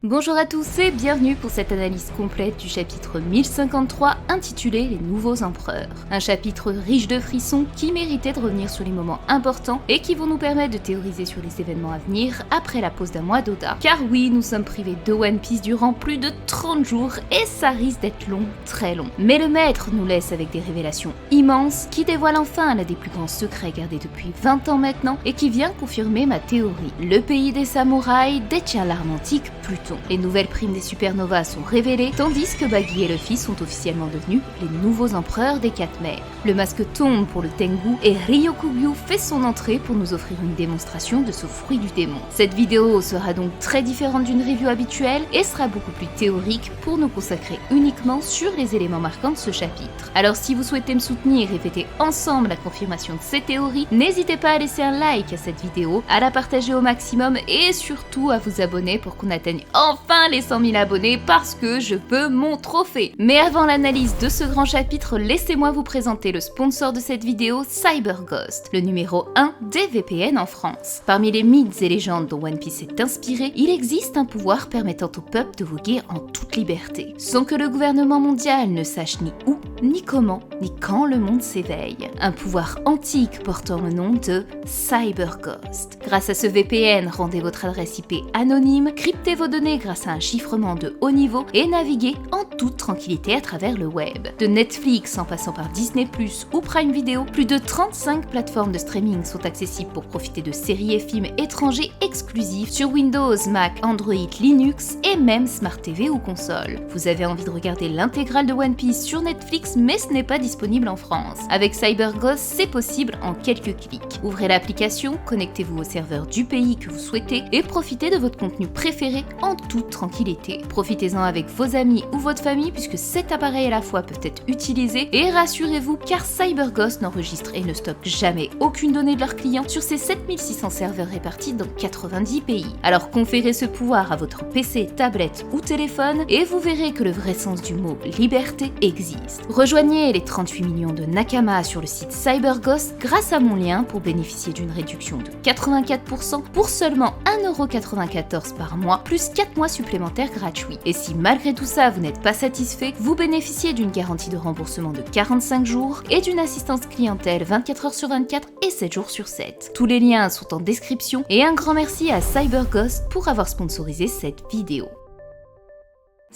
Bonjour à tous et bienvenue pour cette analyse complète du chapitre 1053 intitulé Les Nouveaux Empereurs. Un chapitre riche de frissons qui méritait de revenir sur les moments importants et qui vont nous permettre de théoriser sur les événements à venir après la pause d'un mois d'Oda. Car oui, nous sommes privés de One Piece durant plus de 30 jours et ça risque d'être long, très long. Mais le maître nous laisse avec des révélations immenses qui dévoilent enfin l'un des plus grands secrets gardés depuis 20 ans maintenant et qui vient confirmer ma théorie. Le pays des samouraïs détient l'arme antique Pluton. Les nouvelles primes des supernovas sont révélées, tandis que Buggy et Luffy sont officiellement devenus les nouveaux empereurs des 4 mers. Le masque tombe pour le Tengu et Ryokugyu fait son entrée pour nous offrir une démonstration de ce fruit du démon. Cette vidéo sera donc très différente d'une review habituelle et sera beaucoup plus théorique pour nous consacrer uniquement sur les éléments marquants de ce chapitre. Alors si vous souhaitez me soutenir et fêter ensemble la confirmation de ces théories, n'hésitez pas à laisser un like à cette vidéo, à la partager au maximum et surtout à vous abonner pour qu'on atteigne enfin les 100 000 abonnés parce que je veux mon trophée. Mais avant l'analyse de ce grand chapitre, laissez-moi vous présenter le sponsor de cette vidéo, CyberGhost, le numéro 1 des VPN en France. Parmi les mythes et légendes dont One Piece est inspiré, il existe un pouvoir permettant au peuple de voguer en toute liberté, sans que le gouvernement mondial ne sache ni où, ni comment, ni quand le monde s'éveille. Un pouvoir antique portant le nom de CyberGhost. Grâce à ce VPN, rendez votre adresse IP anonyme, cryptez vos données grâce à un chiffrement de haut niveau et naviguez en toute tranquillité à travers le web. De Netflix en passant par Disney+, ou Prime Video, plus de 35 plateformes de streaming sont accessibles pour profiter de séries et films étrangers exclusifs sur Windows, Mac, Android, Linux et même Smart TV ou console. Vous avez envie de regarder l'intégrale de One Piece sur Netflix mais ce n'est pas disponible en France. Avec CyberGhost, c'est possible en quelques clics. Ouvrez l'application, connectez-vous au serveur du pays que vous souhaitez et profitez de votre contenu préféré en toute tranquillité. Profitez-en avec vos amis ou votre famille puisque cet appareil à la fois peut être utilisé et rassurez-vous car CyberGhost n'enregistre et ne stocke jamais aucune donnée de leurs clients sur ses 7600 serveurs répartis dans 90 pays. Alors conférez ce pouvoir à votre PC, tablette ou téléphone et vous verrez que le vrai sens du mot liberté existe. Rejoignez les 38 millions de Nakama sur le site CyberGhost grâce à mon lien pour bénéficier d'une réduction de 84% pour seulement 1,94€ par mois plus 4 mois supplémentaires gratuits. Et si malgré tout ça vous n'êtes pas satisfait, vous bénéficiez d'une garantie de remboursement de 45 jours et d'une assistance clientèle 24h sur 24 et 7 jours sur 7. Tous les liens sont en description et un grand merci à CyberGhost pour avoir sponsorisé cette vidéo.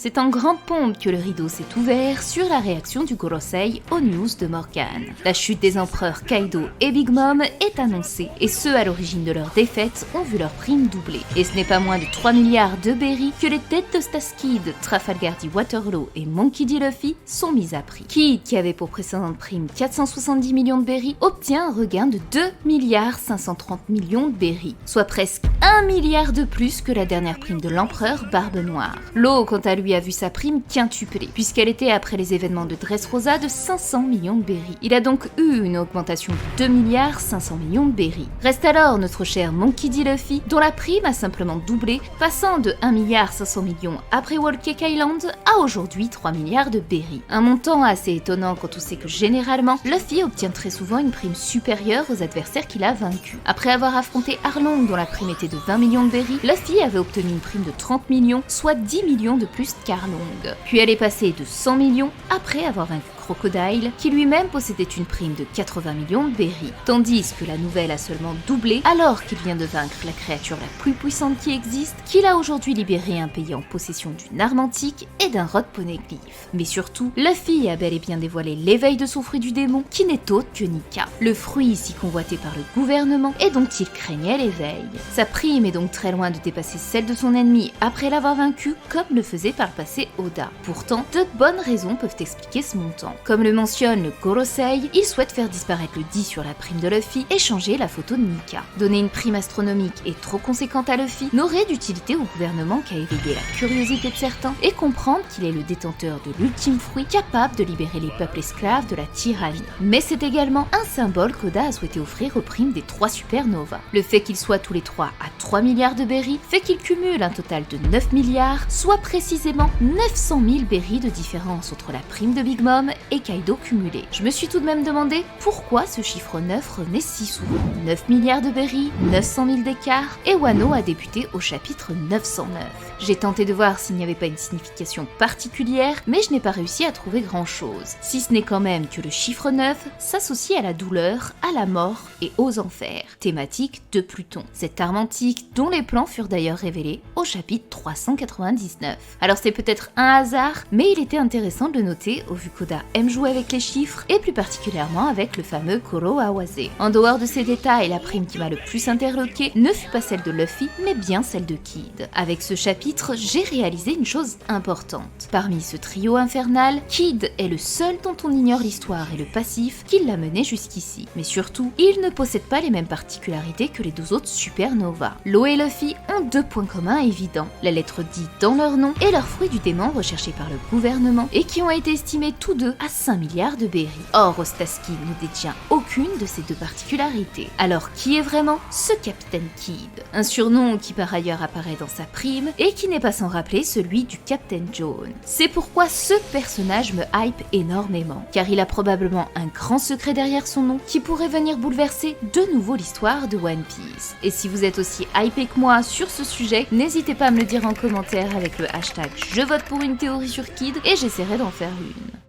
C'est en grande pompe que le rideau s'est ouvert sur la réaction du Gorosei aux news de Morgan. La chute des empereurs Kaido et Big Mom est annoncée et ceux à l'origine de leur défaite ont vu leur prime doubler. Et ce n'est pas moins de 3 milliards de berry que les têtes de Staskid, Trafalgar D. Waterloo et Monkey D. Luffy sont mises à prix. Kid, qui avait pour précédente prime 470 millions de berry, obtient un regain de 2 milliards 530 millions de berry, soit presque 1 milliard de plus que la dernière prime de l'empereur Barbe Noire. Law, quant à lui, a vu sa prime quintuplée, puisqu'elle était après les événements de Dressrosa de 500 millions de berry. Il a donc eu une augmentation de 2 milliards 500 millions de berry. Reste alors notre cher Monkey D. Luffy, dont la prime a simplement doublé, passant de 1 milliard 500 millions après Whole Cake Island à aujourd'hui 3 milliards de berry. Un montant assez étonnant quand on sait que généralement, Luffy obtient très souvent une prime supérieure aux adversaires qu'il a vaincus. Après avoir affronté Arlong, dont la prime était de 20 millions de berry, Luffy avait obtenu une prime de 30 millions, soit 10 millions de plus qu'Arlong. Puis elle est passée de 100 millions après avoir vaincu Crocodile, qui lui-même possédait une prime de 80 millions de berry, tandis que la nouvelle a seulement doublé alors qu'il vient de vaincre la créature la plus puissante qui existe, qu'il a aujourd'hui libéré un pays en possession d'une arme antique et d'un rod poneglyph. Mais surtout, Luffy a bel et bien dévoilé l'éveil de son fruit du démon, qui n'est autre que Nika, le fruit si convoité par le gouvernement et dont il craignait l'éveil. Sa prime est donc très loin de dépasser celle de son ennemi après l'avoir vaincu, comme le faisait par le passé Oda. Pourtant, de bonnes raisons peuvent expliquer ce montant. Comme le mentionne le Gorosei, il souhaite faire disparaître le 10 sur la prime de Luffy et changer la photo de Nika. Donner une prime astronomique et trop conséquente à Luffy n'aurait d'utilité au gouvernement qu'à éveiller la curiosité de certains et comprendre qu'il est le détenteur de l'ultime fruit capable de libérer les peuples esclaves de la tyrannie. Mais c'est également un symbole qu'Oda a souhaité offrir aux primes des 3 supernovas. Le fait qu'ils soient tous les 3 à 3 milliards de berry fait qu'ils cumulent un total de 9 milliards, soit précisément 900 000 berry de différence entre la prime de Big Mom et Kaido cumulés. Je me suis tout de même demandé pourquoi ce chiffre 9 revenait si souvent. 9 milliards de berries, 900 000 d'écart, et Wano a débuté au chapitre 909. J'ai tenté de voir s'il n'y avait pas une signification particulière, mais je n'ai pas réussi à trouver grand chose. Si ce n'est quand même que le chiffre 9 s'associe à la douleur, à la mort et aux enfers, thématique de Pluton. Cette arme antique dont les plans furent d'ailleurs révélés au chapitre 399. Alors c'est peut-être un hasard, mais il était intéressant de le noter au vu qu'Oda aime jouer avec les chiffres et plus particulièrement avec le fameux Koro Awase. En dehors de ces détails, la prime qui m'a le plus interloqué ne fut pas celle de Luffy, mais bien celle de Kid. Avec ce chapitre, j'ai réalisé une chose importante. Parmi ce trio infernal, Kid est le seul dont on ignore l'histoire et le passif qui l'a mené jusqu'ici. Mais surtout, il ne possède pas les mêmes particularités que les deux autres supernovas. Law et Luffy ont deux points communs évidents. La lettre D dans leur nom et leur fruit du démon recherché par le gouvernement et qui ont été estimés tous deux à 5 milliards de berries. Or, Ostaski ne détient aucune de ces deux particularités. Alors qui est vraiment ce Captain Kid? Un surnom qui par ailleurs apparaît dans sa prime et qui n'est pas sans rappeler celui du Captain Jaune. C'est pourquoi ce personnage me hype énormément, car il a probablement un grand secret derrière son nom qui pourrait venir bouleverser de nouveau l'histoire de One Piece. Et si vous êtes aussi hypé que moi sur ce sujet, n'hésitez pas à me le dire en commentaire avec le hashtag je vote pour une théorie sur Kid et j'essaierai d'en faire une.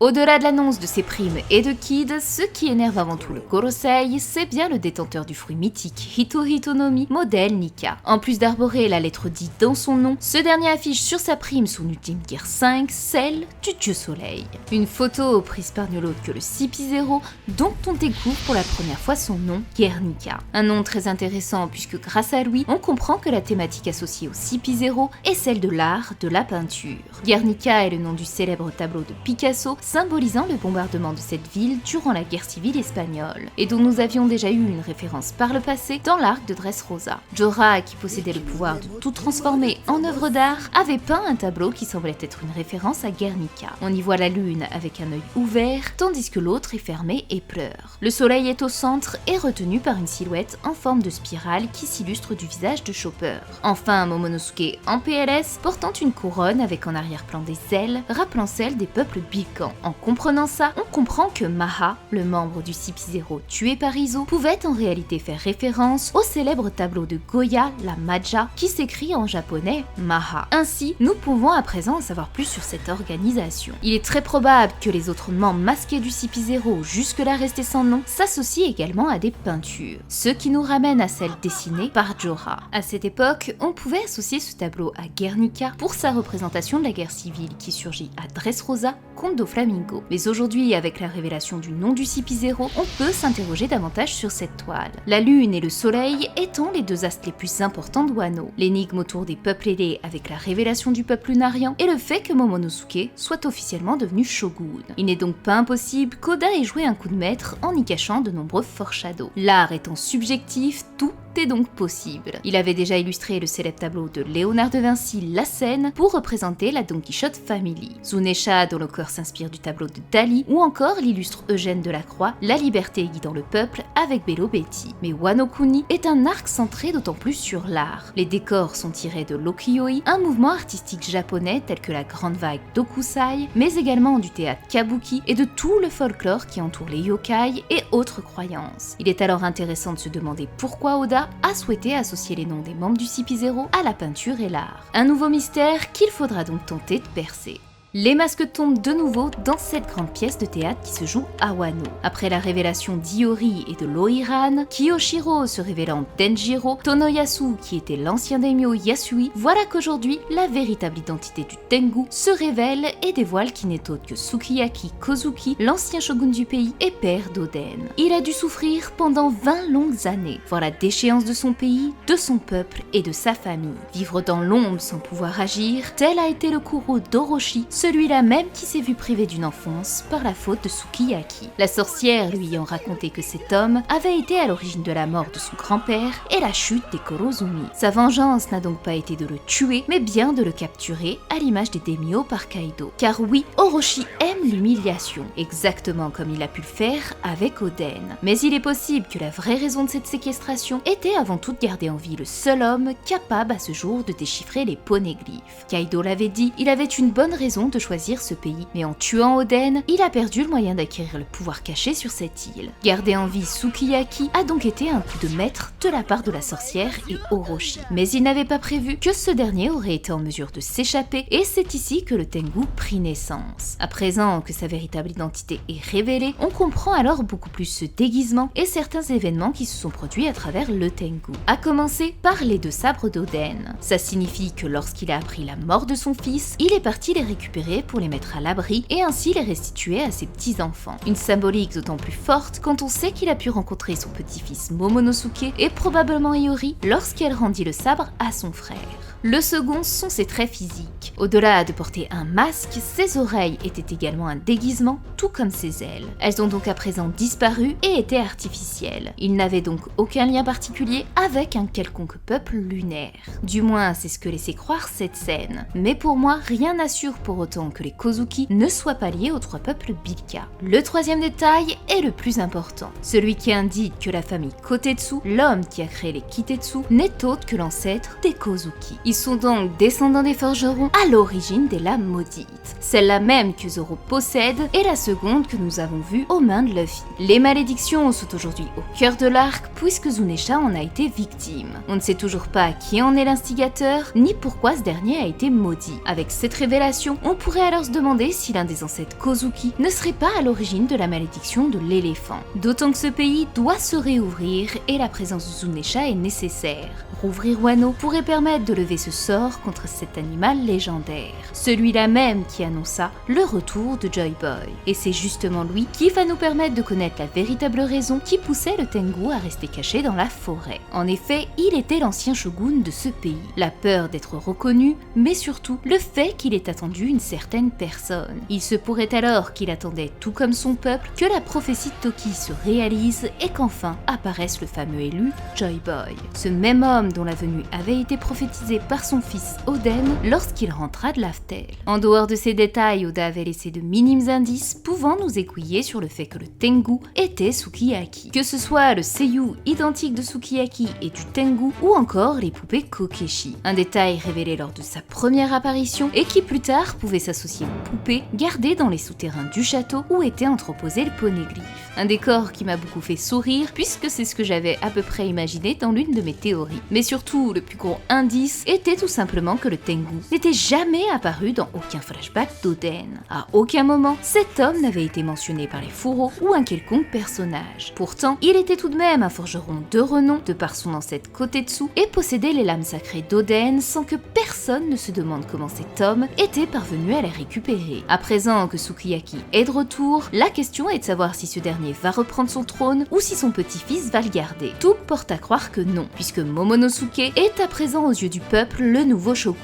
Au-delà de l'annonce de ses primes et de Kid, ce qui énerve avant tout le Gorosei, c'est bien le détenteur du fruit mythique Hito Hitonomi, modèle Nika. En plus d'arborer la lettre D dans son nom, ce dernier affiche sur sa prime son ultime Gear 5, celle du dieu soleil. Une photo prise par nul autre que le CP0, dont on découvre pour la première fois son nom, Guernica. Un nom très intéressant puisque grâce à lui, on comprend que la thématique associée au CP0 est celle de l'art de la peinture. Guernica est le nom du célèbre tableau de Picasso, symbolisant le bombardement de cette ville durant la guerre civile espagnole, et dont nous avions déjà eu une référence par le passé dans l'arc de Dressrosa. Jorah, qui possédait le pouvoir de tout transformer en œuvre d'art, avait peint un tableau qui semblait être une référence à Guernica. On y voit la lune avec un œil ouvert, tandis que l'autre est fermé et pleure. Le soleil est au centre et retenu par une silhouette en forme de spirale qui s'illustre du visage de Chopper. Enfin, Momonosuke en PLS, portant une couronne avec en arrière-plan des ailes, rappelant celle des peuples Bilkan. En comprenant ça, on comprend que Maha, le membre du CP0 tué par Izo, pouvait en réalité faire référence au célèbre tableau de Goya, la Maja, qui s'écrit en japonais Maha. Ainsi, nous pouvons à présent en savoir plus sur cette organisation. Il est très probable que les autres membres masqués du CP0, jusque-là restés sans nom, s'associent également à des peintures, ce qui nous ramène à celle dessinée par Jorah. À cette époque, on pouvait associer ce tableau à Guernica pour sa représentation de la guerre civile qui surgit à Dressrosa contre Doflamingo. Mais aujourd'hui, avec la révélation du nom du CP0, on peut s'interroger davantage sur cette toile. La lune et le soleil étant les deux astres les plus importants de Wano. L'énigme autour des peuples ailés avec la révélation du peuple lunarien et le fait que Momonosuke soit officiellement devenu shogun. Il n'est donc pas impossible qu'Oda ait joué un coup de maître en y cachant de nombreux foreshadows. L'art étant subjectif, tout est donc possible. Il avait déjà illustré le célèbre tableau de Léonard de Vinci, La Scène, pour représenter la Don Quichotte Family. Zunesha, dont le corps s'inspire du tableau de Dali, ou encore l'illustre Eugène Delacroix, La liberté guidant le peuple, avec Bello Betty. Mais Wano Kuni est un arc centré d'autant plus sur l'art. Les décors sont tirés de l'Okiyoi, un mouvement artistique japonais tel que la grande vague d'Okusai, mais également du théâtre Kabuki et de tout le folklore qui entoure les yokai et autres croyances. Il est alors intéressant de se demander pourquoi Oda a souhaité associer les noms des membres du CP0 à la peinture et l'art. Un nouveau mystère qu'il faudra donc tenter de percer. Les masques tombent de nouveau dans cette grande pièce de théâtre qui se joue à Wano. Après la révélation d'Iori et de Loiran, Kiyoshiro se révélant Denjiro, Tonoyasu qui était l'ancien daimyo Yasui, voilà qu'aujourd'hui la véritable identité du Tengu se révèle et dévoile qui n'est autre que Sukiyaki Kozuki, l'ancien shogun du pays et père d'Oden. Il a dû souffrir pendant 20 longues années, voir la déchéance de son pays, de son peuple et de sa famille. Vivre dans l'ombre sans pouvoir agir, tel a été le Kuro d'Orochi, celui-là même qui s'est vu privé d'une enfance par la faute de Sukiyaki. La sorcière lui ayant raconté que cet homme avait été à l'origine de la mort de son grand-père et la chute des Korozumi. Sa vengeance n'a donc pas été de le tuer, mais bien de le capturer, à l'image des daimyo par Kaido. Car oui, Orochi aime l'humiliation, exactement comme il a pu le faire avec Oden. Mais il est possible que la vraie raison de cette séquestration était avant tout de garder en vie le seul homme capable à ce jour de déchiffrer les poneglyphes. Kaido l'avait dit, il avait une bonne raison de choisir ce pays, mais en tuant Oden, il a perdu le moyen d'acquérir le pouvoir caché sur cette île. Garder en vie Sukiyaki a donc été un coup de maître de la part de la sorcière et Orochi. Mais il n'avait pas prévu que ce dernier aurait été en mesure de s'échapper, et c'est ici que le Tengu prit naissance. À présent que sa véritable identité est révélée, on comprend alors beaucoup plus ce déguisement et certains événements qui se sont produits à travers le Tengu. À commencer par les 2 sabres d'Oden. Ça signifie que lorsqu'il a appris la mort de son fils, il est parti les récupérer pour les mettre à l'abri et ainsi les restituer à ses petits-enfants. Une symbolique d'autant plus forte quand on sait qu'il a pu rencontrer son petit-fils Momonosuke et probablement Iori lorsqu'elle rendit le sabre à son frère. Le second sont ses traits physiques. Au-delà de porter un masque, ses oreilles étaient également un déguisement, tout comme ses ailes. Elles ont donc à présent disparu et étaient artificielles. Il n'avait donc aucun lien particulier avec un quelconque peuple lunaire. Du moins, c'est ce que laissait croire cette scène. Mais pour moi, rien n'assure pour autant que les Kozuki ne soient pas liés aux 3 peuples Bilka. Le 3e détail est le plus important. Celui qui indique que la famille Kotetsu, l'homme qui a créé les Kitetsu, n'est autre que l'ancêtre des Kozuki. Ils sont donc descendants des forgerons à l'origine des lames maudites. Celle-là même que Zoro possède est la seconde que nous avons vue aux mains de Luffy. Les malédictions sont aujourd'hui au cœur de l'arc puisque Zunesha en a été victime. On ne sait toujours pas qui en est l'instigateur, ni pourquoi ce dernier a été maudit. Avec cette révélation, on pourrait alors se demander si l'un des ancêtres Kozuki ne serait pas à l'origine de la malédiction de l'éléphant. D'autant que ce pays doit se réouvrir et la présence de Zunesha est nécessaire. Rouvrir Wano pourrait permettre de lever ce sort contre cet animal légendaire. Celui-là même qui annonça le retour de Joy Boy. Et c'est justement lui qui va nous permettre de connaître la véritable raison qui poussait le Tengu à rester caché dans la forêt. En effet, il était l'ancien shogun de ce pays. La peur d'être reconnu, mais surtout le fait qu'il ait attendu une certaine personne. Il se pourrait alors qu'il attendait, tout comme son peuple, que la prophétie de Toki se réalise et qu'enfin apparaisse le fameux élu Joy Boy. Ce même homme dont la venue avait été prophétisée par son fils Oden lorsqu'il rentra de l'Aftel. En dehors de ces détails, Oda avait laissé de minimes indices pouvant nous aiguiller sur le fait que le Tengu était Sukiyaki. Que ce soit le seiyuu identique de Sukiyaki et du Tengu ou encore les poupées Kokeshi. Un détail révélé lors de sa première apparition et qui plus tard pouvait s'associer aux poupées gardées dans les souterrains du château où était entreposé le poneglyphe. Un décor qui m'a beaucoup fait sourire puisque c'est ce que j'avais à peu près imaginé dans l'une de mes théories. Mais surtout, le plus gros indice était tout simplement que le Tengu n'était jamais apparu dans aucun flashback d'Oden. À aucun moment, cet homme n'avait été mentionné par les fourreaux ou un quelconque personnage. Pourtant, il était tout de même un forgeron de renom de par son ancêtre Kotetsu et possédait les lames sacrées d'Oden sans que personne ne se demande comment cet homme était parvenu à les récupérer. À présent que Sukiyaki est de retour, la question est de savoir si ce dernier va reprendre son trône ou si son petit-fils va le garder. Tout porte à croire que non, puisque Momonosuke est à présent aux yeux du peuple le nouveau shogun.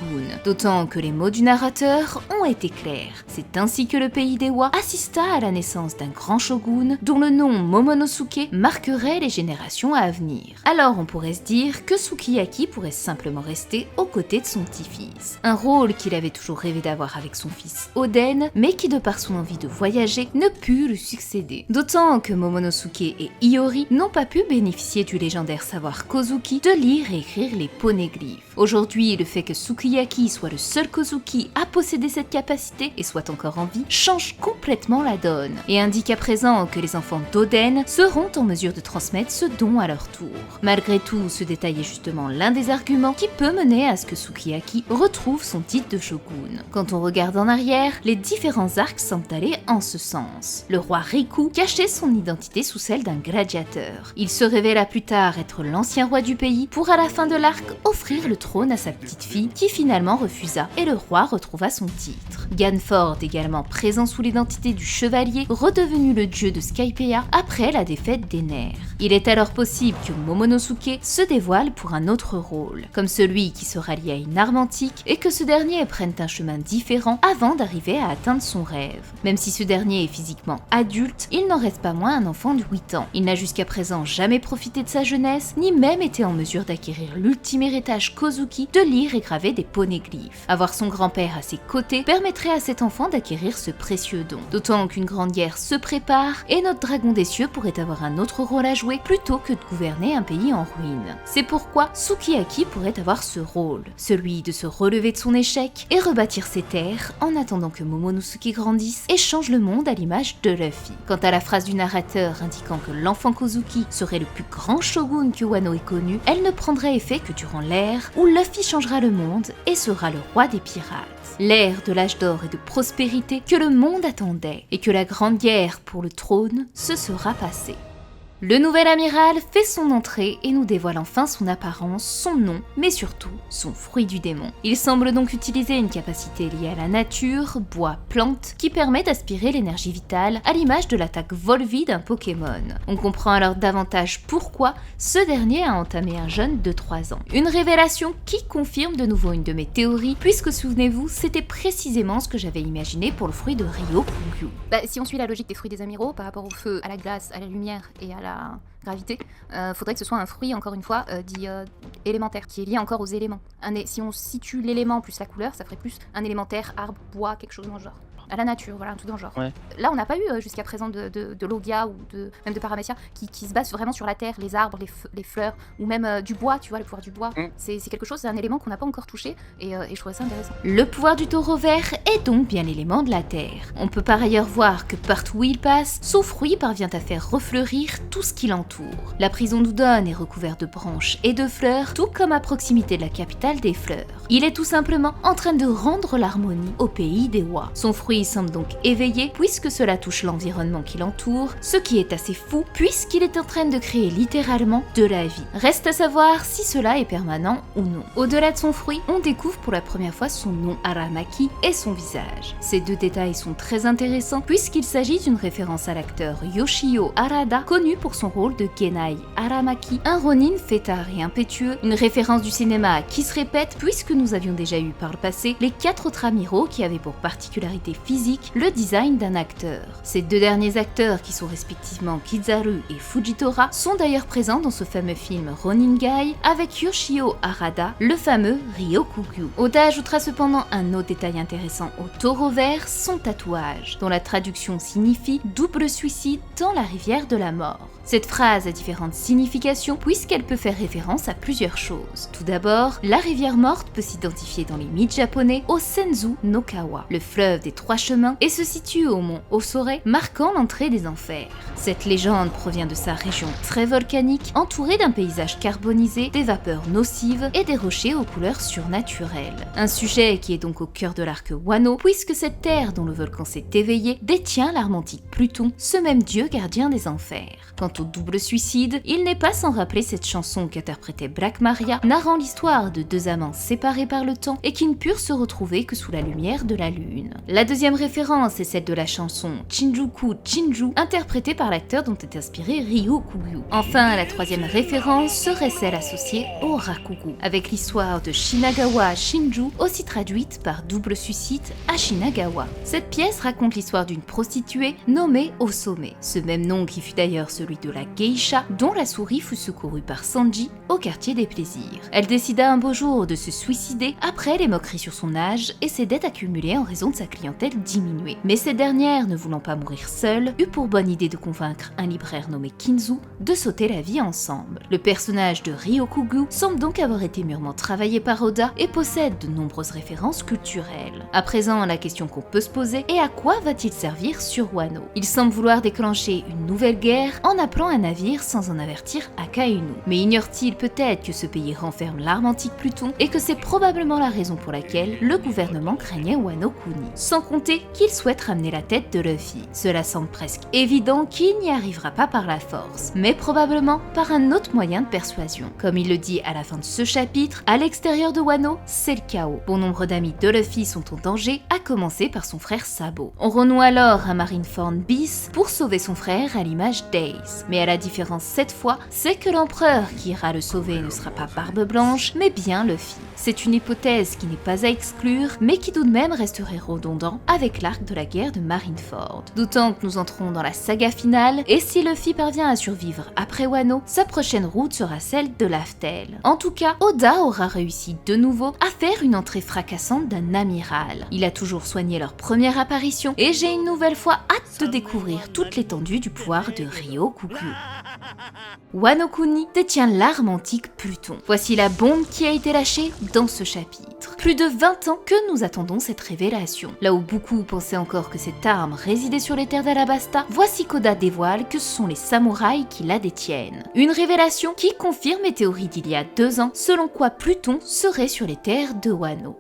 D'autant que les mots du narrateur ont été clairs. C'est ainsi que le pays d'Ewa assista à la naissance d'un grand shogun dont le nom Momonosuke marquerait les générations à venir. Alors on pourrait se dire que Sukiyaki pourrait simplement rester aux côtés de son petit-fils. Un rôle qu'il avait toujours rêvé d'avoir avec son fils Oden, mais qui de par son envie de voyager ne put lui succéder. D'autant que Momonosuke et Iori n'ont pas pu bénéficier du légendaire savoir Kozuki de lire et écrire les poneglyphes. Aujourd'hui, le fait que Sukiyaki soit le seul Kozuki à posséder cette capacité et soit encore en vie change complètement la donne et indique à présent que les enfants d'Oden seront en mesure de transmettre ce don à leur tour. Malgré tout, ce détail est justement l'un des arguments qui peut mener à ce que Sukiyaki retrouve son titre de shogun. Quand on regarde en arrière, les différents arcs semblent aller en ce sens. Le roi Riku cachait son identité sous celle d'un gladiateur. Il se révéla plus tard être l'ancien roi du pays pour à la fin de l'arc offrir le trône à sa petite fille qui finalement refusa et le roi retrouva son titre. Ganford également présent sous l'identité du chevalier redevenu le dieu de Skypiea après la défaite des Nerfs. Il est alors possible que Momonosuke se dévoile pour un autre rôle, comme celui qui se rallie à une arme antique et que ce dernier prenne un chemin différent avant d'arriver à atteindre son rêve. Même si ce dernier est physiquement adulte, il n'en reste pas moins un enfant de 8 ans. Il n'a jusqu'à présent jamais profité de sa jeunesse, ni même été en mesure d'acquérir l'ultime héritage Kozuki Luffy de lire et graver des poneglyphes. Avoir son grand-père à ses côtés permettrait à cet enfant d'acquérir ce précieux don. D'autant qu'une grande guerre se prépare et notre dragon des cieux pourrait avoir un autre rôle à jouer plutôt que de gouverner un pays en ruine. C'est pourquoi Sukiyaki pourrait avoir ce rôle, celui de se relever de son échec et rebâtir ses terres en attendant que Momonosuke grandisse et change le monde à l'image de Luffy. Quant à la phrase du narrateur indiquant que l'enfant Kozuki serait le plus grand shogun que Wano ait connu, elle ne prendrait effet que durant l'ère où Luffy changera le monde et sera le roi des pirates. L'ère de l'âge d'or et de prospérité que le monde attendait et que la grande guerre pour le trône se sera passée. Le nouvel amiral fait son entrée et nous dévoile enfin son apparence, son nom, mais surtout son fruit du démon. Il semble donc utiliser une capacité liée à la nature, bois, plantes, qui permet d'aspirer l'énergie vitale à l'image de l'attaque Volvi d'un Pokémon. On comprend alors davantage pourquoi ce dernier a entamé un jeûne de 3 ans. Une révélation qui confirme de nouveau une de mes théories, puisque souvenez-vous, c'était précisément ce que j'avais imaginé pour le fruit de Ryokugyu. Si on suit la logique des fruits des amiraux par rapport au feu, à la glace, à la lumière et à la gravité, faudrait que ce soit un fruit, encore une fois, dit élémentaire, qui est lié encore aux éléments. Si on situe l'élément plus la couleur, ça ferait plus un élémentaire, arbre, bois, quelque chose dans le genre. À la nature, voilà, un truc dans le genre. Ouais. Là, on n'a pas eu jusqu'à présent de Logia ou même de Paramecia qui se base vraiment sur la terre, les arbres, les fleurs, ou même du bois, tu vois, le pouvoir du bois. C'est quelque chose, c'est un élément qu'on n'a pas encore touché, et je trouvais ça intéressant. Le pouvoir du taureau vert est donc bien l'élément de la terre. On peut par ailleurs voir que partout où il passe, son fruit parvient à faire refleurir tout ce qui l'entoure. La prison d'Udon est recouverte de branches et de fleurs, tout comme à proximité de la capitale des fleurs. Il est tout simplement en train de rendre l'harmonie au pays des Wa. Son fruit semble donc éveillé puisque cela touche l'environnement qui l'entoure, ce qui est assez fou puisqu'il est en train de créer littéralement de la vie. Reste à savoir si cela est permanent ou non. Au-delà de son fruit, on découvre pour la première fois son nom Aramaki et son visage. Ces deux détails sont très intéressants puisqu'il s'agit d'une référence à l'acteur Yoshio Harada, connu pour son rôle de Genai Aramaki, un ronin fêtard et impétueux, une référence du cinéma qui se répète puisque nous avions déjà eu par le passé les 4 autres amiraux qui avaient pour particularité physique le design d'un acteur. Ces deux derniers acteurs, qui sont respectivement Kizaru et Fujitora, sont d'ailleurs présents dans ce fameux film Ronin Gai avec Yoshio Harada, le fameux Ryokugyu. Oda ajoutera cependant un autre détail intéressant au taureau vert, son tatouage, dont la traduction signifie « double suicide dans la rivière de la mort ». Cette phrase a différentes significations puisqu'elle peut faire référence à plusieurs choses. Tout d'abord, la rivière morte peut s'identifier dans les mythes japonais au Senzu no Kawa, le fleuve des 3 chemins, et se situe au mont Osore, marquant l'entrée des enfers. Cette légende provient de sa région très volcanique, entourée d'un paysage carbonisé, des vapeurs nocives et des rochers aux couleurs surnaturelles. Un sujet qui est donc au cœur de l'arc Wano, puisque cette terre dont le volcan s'est éveillé détient l'arme antique Pluton, ce même dieu gardien des enfers. Quant au double suicide, il n'est pas sans rappeler cette chanson qu'interprétait Black Maria, narrant l'histoire de 2 amants séparés par le temps et qui ne purent se retrouver que sous la lumière de la lune. La deuxième référence est celle de la chanson Shinjuku Shinju, interprétée par l'acteur dont est inspiré Ryokugyu. Enfin, la troisième référence serait celle associée au Rakugu, avec l'histoire de Shinagawa Shinju, aussi traduite par double suicide à Shinagawa. Cette pièce raconte l'histoire d'une prostituée nommée Osome, ce même nom qui fut d'ailleurs celui de la geisha dont la souris fut secourue par Sanji au quartier des plaisirs. Elle décida un beau jour de se suicider après les moqueries sur son âge et ses dettes accumulées en raison de sa clientèle diminuée. Mais cette dernière, ne voulant pas mourir seule, eut pour bonne idée de convaincre un libraire nommé Kinzu de sauter la vie ensemble. Le personnage de Ryokugyu semble donc avoir été mûrement travaillé par Oda et possède de nombreuses références culturelles. À présent, la question qu'on peut se poser est à quoi va-t-il servir sur Wano? Il semble vouloir déclencher une nouvelle guerre en appelant un navire sans en avertir Akainu. Mais ignore-t-il peut-être que ce pays renferme l'arme antique Pluton et que c'est probablement la raison pour laquelle le gouvernement craignait Wano Kuni. Sans compter qu'il souhaite ramener la tête de Luffy. Cela semble presque évident qu'il n'y arrivera pas par la force, mais probablement par un autre moyen de persuasion. Comme il le dit à la fin de ce chapitre, à l'extérieur de Wano, c'est le chaos. Bon nombre d'amis de Luffy sont en danger, à commencer par son frère Sabo. On renoue alors un Marineford bis pour sauver son frère à l'image d'Ace. Mais à la différence cette fois, c'est que l'empereur qui ira le sauver ne sera pas Barbe Blanche, mais bien Luffy. C'est une hypothèse qui n'est pas à exclure, mais qui tout de même resterait redondant avec l'arc de la guerre de Marineford. D'autant que nous entrons dans la saga finale, et si Luffy parvient à survivre après Wano, sa prochaine route sera celle de Laftel. En tout cas, Oda aura réussi de nouveau à faire une entrée fracassante d'un amiral. Il a toujours soigné leur première apparition, et j'ai une nouvelle fois hâte de découvrir toute l'étendue du pouvoir de Ryokuku. Wano Kuni détient l'arme antique Pluton. Voici la bombe qui a été lâchée dans ce chapitre. Plus de 20 ans que nous attendons cette révélation. Là où beaucoup pensaient encore que cette arme résidait sur les terres d'Alabasta, voici qu'Oda dévoile que ce sont les samouraïs qui la détiennent. Une révélation qui confirme les théories d'il y a 2 ans, selon quoi Pluton serait sur les terres de Wano.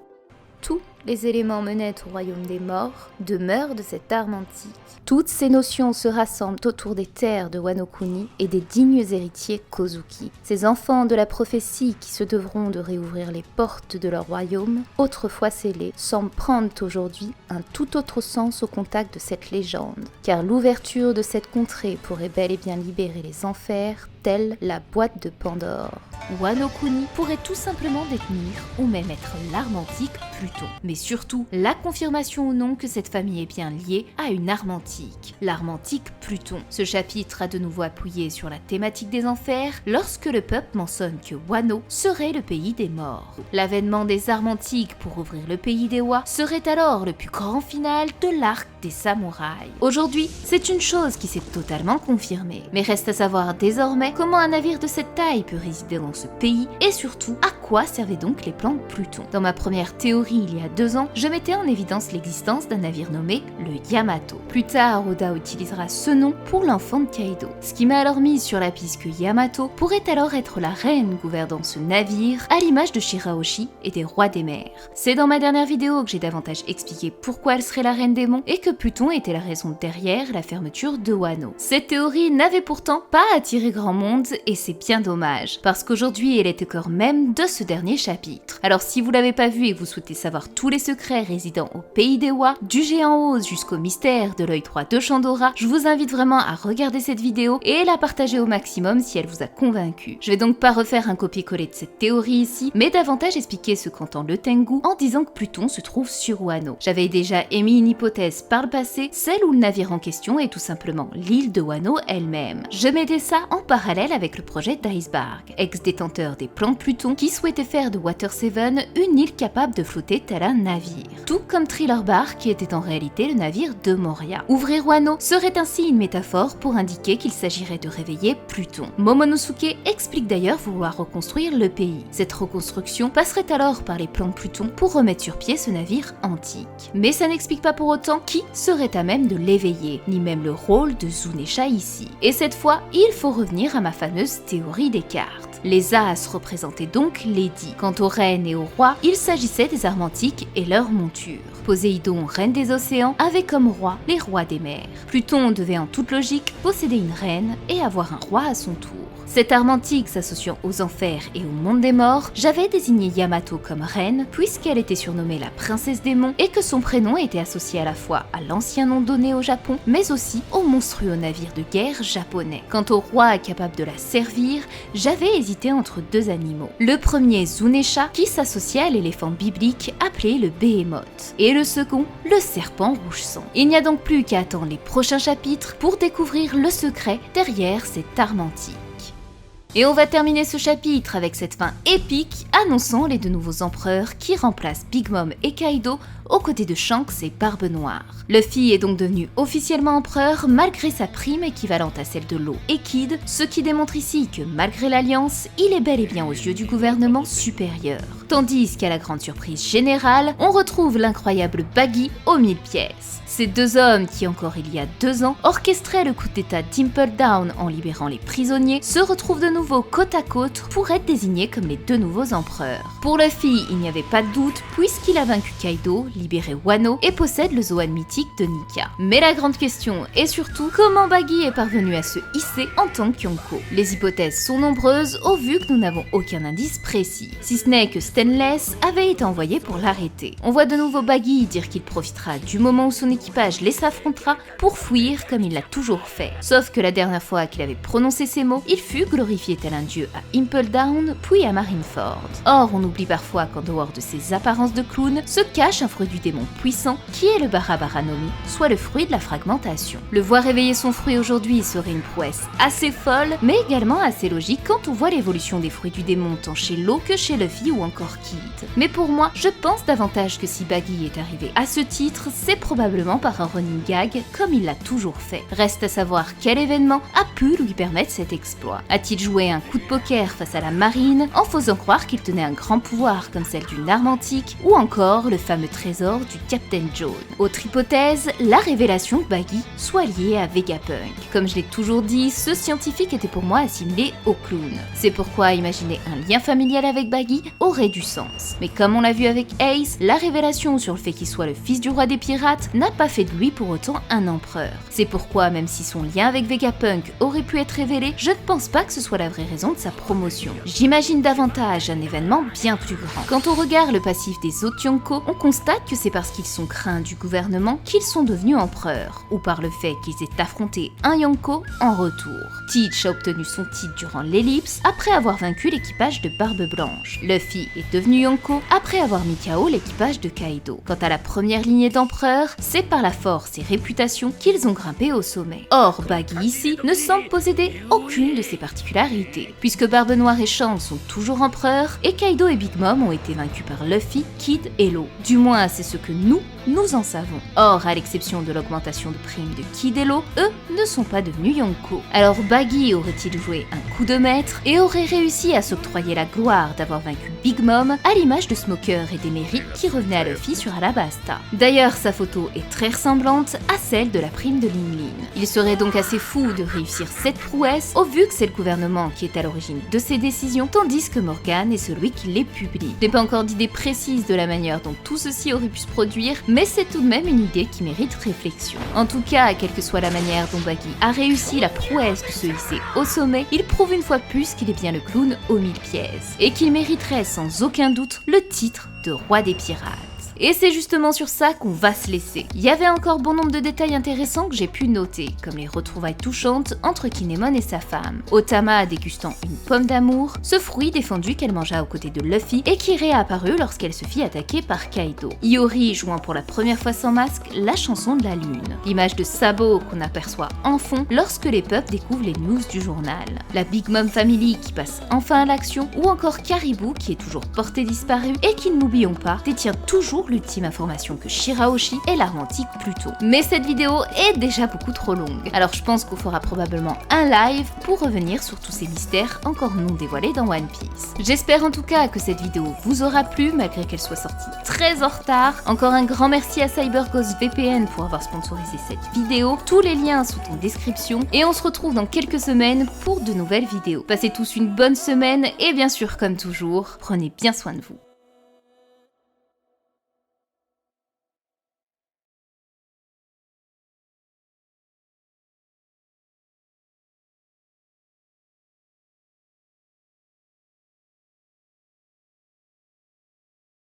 Tous les éléments menaient au royaume des morts demeurent de cette arme antique. Toutes ces notions se rassemblent autour des terres de Wano Kuni et des dignes héritiers Kozuki, ces enfants de la prophétie qui se devront de réouvrir les portes de leur royaume, autrefois scellées, semblent prendre aujourd'hui un tout autre sens au contact de cette légende, car l'ouverture de cette contrée pourrait bel et bien libérer les enfers, telle la boîte de Pandore. Wano Kuni pourrait tout simplement détenir ou même être l'arme antique Pluton, mais surtout la confirmation ou non que cette famille est bien liée à une arme antique, l'arme antique Pluton. Ce chapitre a de nouveau appuyé sur la thématique des enfers lorsque le peuple mentionne que Wano serait le pays des morts. L'avènement des armes antiques pour ouvrir le pays des Wa serait alors le plus grand final de l'arc des samouraïs. Aujourd'hui, c'est une chose qui s'est totalement confirmée, mais reste à savoir désormais comment un navire de cette taille peut résider dans ce pays et surtout à quoi servaient donc les plans de Pluton. Dans ma première théorie il y a 2 ans, je mettais en évidence l'existence d'un navire nommé le Yamato. Plus tard, Oda utilisera ce nom pour l'enfant de Kaido, ce qui m'a alors mise sur la piste que Yamato pourrait alors être la reine gouvernant ce navire à l'image de Shirahoshi et des rois des mers. C'est dans ma dernière vidéo que j'ai davantage expliqué pourquoi elle serait la reine des monts et que Pluton était la raison derrière la fermeture de Wano. Cette théorie n'avait pourtant pas attiré grand monde et c'est bien dommage, parce qu'aujourd'hui elle est au cœur même de ce dernier chapitre. Alors si vous l'avez pas vu et que vous souhaitez savoir tous les secrets résidant au pays des Wa, du géant Oz jusqu'au mystère de l'œil droit de Chandora, je vous invite vraiment à regarder cette vidéo et la partager au maximum si elle vous a convaincu. Je vais donc pas refaire un copier-coller de cette théorie ici, mais davantage expliquer ce qu'entend le Tengu en disant que Pluton se trouve sur Wano. J'avais déjà émis une hypothèse par le passé, celle où le navire en question est tout simplement l'île de Wano elle-même. Je mettais ça en parallèle avec le projet d'Iceberg, ex-détenteur des plans de Pluton qui souhaitait faire de Water 7 une île capable de flotter tel un navire. Tout comme Thriller Bark qui était en réalité le navire de Moria. Ouvrir Wano serait ainsi une métaphore pour indiquer qu'il s'agirait de réveiller Pluton. Momonosuke explique d'ailleurs vouloir reconstruire le pays. Cette reconstruction passerait alors par les plans de Pluton pour remettre sur pied ce navire antique. Mais ça n'explique pas pour autant qui serait à même de l'éveiller, ni même le rôle de Zunesha ici. Et cette fois, il faut revenir à ma fameuse théorie des cartes. Les As représentaient donc Lady. Quant aux reines et aux rois, il s'agissait des armes antiques et leurs montures. Poséidon, reine des océans, avait comme roi les rois des mers. Pluton devait en toute logique posséder une reine et avoir un roi à son tour. Cette arme antique s'associant aux enfers et au monde des morts, j'avais désigné Yamato comme reine puisqu'elle était surnommée la princesse des monts et que son prénom était associé à la fois à l'ancien nom donné au Japon mais aussi au monstrueux navire de guerre japonais. Quant au roi capable de la servir, j'avais hésité entre 2 animaux. Le premier Zunesha qui s'associait à l'éléphant biblique appelé le Behemoth et le second le serpent rouge sang. Il n'y a donc plus qu'à attendre les prochains chapitres pour découvrir le secret derrière cette arme antique. Et on va terminer ce chapitre avec cette fin épique annonçant les 2 nouveaux empereurs qui remplacent Big Mom et Kaido aux côtés de Shanks et Barbe Noire. Luffy est donc devenu officiellement empereur malgré sa prime équivalente à celle de Law et Kid, ce qui démontre ici que malgré l'alliance, il est bel et bien aux yeux du gouvernement supérieur. Tandis qu'à la grande surprise générale, on retrouve l'incroyable Baggy aux 1000 pièces. Ces 2 hommes qui encore il y a 2 ans orchestraient le coup d'état Dimple Down en libérant les prisonniers se retrouvent de nouveau côte à côte pour être désignés comme les 2 nouveaux empereurs. Pour Luffy, il n'y avait pas de doute puisqu'il a vaincu Kaido, libéré Wano et possède le Zoan mythique de Nika. Mais la grande question est surtout comment Baggy est parvenu à se hisser en tant que Yonko. Les hypothèses sont nombreuses au vu que nous n'avons aucun indice précis, si ce n'est que Stainless avait été envoyé pour l'arrêter. On voit de nouveau Baggy dire qu'il profitera du moment où son équipage les affrontera pour fuir comme il l'a toujours fait. Sauf que la dernière fois qu'il avait prononcé ces mots, il fut glorifié tel un dieu à Impel Down, puis à Marineford. Or, on oublie parfois qu'en dehors de ses apparences de clown, se cache un fruit du démon puissant, qui est le Barabaranomi, soit le fruit de la fragmentation. Le voir réveiller son fruit aujourd'hui serait une prouesse assez folle, mais également assez logique quand on voit l'évolution des fruits du démon tant chez Law que chez Luffy ou encore Kid. Mais pour moi, je pense davantage que si Baggy est arrivé à ce titre, c'est probablement par un running gag, comme il l'a toujours fait. Reste à savoir quel événement a pu lui permettre cet exploit. A-t-il joué un coup de poker face à la marine, en faisant croire qu'il tenait un grand pouvoir comme celle d'une arme antique, ou encore le fameux trésor du Captain Jaune? Autre hypothèse, la révélation que Baggy soit lié à Vegapunk. Comme je l'ai toujours dit, ce scientifique était pour moi assimilé au clown. C'est pourquoi imaginer un lien familial avec Baggy aurait du sens. Mais comme on l'a vu avec Ace, la révélation sur le fait qu'il soit le fils du roi des pirates n'a pas fait de lui pour autant un empereur. C'est pourquoi même si son lien avec Vegapunk aurait pu être révélé, je ne pense pas que ce soit la vraie raison de sa promotion. J'imagine davantage un événement bien plus grand. Quand on regarde le passif des autres Yonko, on constate que c'est parce qu'ils sont craints du gouvernement qu'ils sont devenus empereurs, ou par le fait qu'ils aient affronté un Yonko en retour. Teach a obtenu son titre durant l'ellipse après avoir vaincu l'équipage de Barbe Blanche. Luffy est devenu Yonko après avoir mis KO l'équipage de Kaido. Quant à la première lignée d'empereurs, c'est par la force et réputation qu'ils ont grimpé au sommet. Or, Baggy ici ne semble posséder aucune de ces particularités, puisque Barbe Noire et Shanks sont toujours empereurs et Kaido et Big Mom ont été vaincus par Luffy, Kid et Law. Du moins, c'est ce que nous en savons. Or, à l'exception de l'augmentation de prime de Kid et Law, eux ne sont pas devenus Yonko. Alors Baggy aurait-il joué un coup de maître et aurait réussi à s'octroyer la gloire d'avoir vaincu Big Mom à l'image de Smoker et des mérites qui revenaient à Luffy sur Alabasta. D'ailleurs, sa photo est très ressemblante à celle de la prime de Lin Lin. Il serait donc assez fou de réussir cette prouesse au vu que c'est le gouvernement qui est à l'origine de ces décisions, tandis que Morgan est celui qui les publie. Je n'ai pas encore d'idée précise de la manière dont tout ceci aurait pu se produire, mais c'est tout de même une idée qui mérite réflexion. En tout cas, quelle que soit la manière dont Baggy a réussi la prouesse de se hisser au sommet, il prouve une fois de plus qu'il est bien le clown aux 1000 pièces, et qu'il mériterait sans aucun doute le titre de roi des pirates. Et c'est justement sur ça qu'on va se laisser. Il y avait encore bon nombre de détails intéressants que j'ai pu noter, comme les retrouvailles touchantes entre Kinemon et sa femme, Otama dégustant une pomme d'amour, ce fruit défendu qu'elle mangea aux côtés de Luffy et qui réapparut lorsqu'elle se fit attaquer par Kaido, Iori jouant pour la première fois sans masque la chanson de la lune, l'image de Sabo qu'on aperçoit en fond lorsque les peuples découvrent les news du journal, la Big Mom Family qui passe enfin à l'action, ou encore Caribou qui est toujours porté disparu et qui, ne l'oublions pas, détient toujours l'ultime information que Shirahoshi est l'arme antique plus tôt. Mais cette vidéo est déjà beaucoup trop longue, alors je pense qu'on fera probablement un live pour revenir sur tous ces mystères encore non dévoilés dans One Piece. J'espère en tout cas que cette vidéo vous aura plu malgré qu'elle soit sortie très en retard. Encore un grand merci à CyberGhost VPN pour avoir sponsorisé cette vidéo. Tous les liens sont en description et on se retrouve dans quelques semaines pour de nouvelles vidéos. Passez tous une bonne semaine et bien sûr comme toujours, prenez bien soin de vous.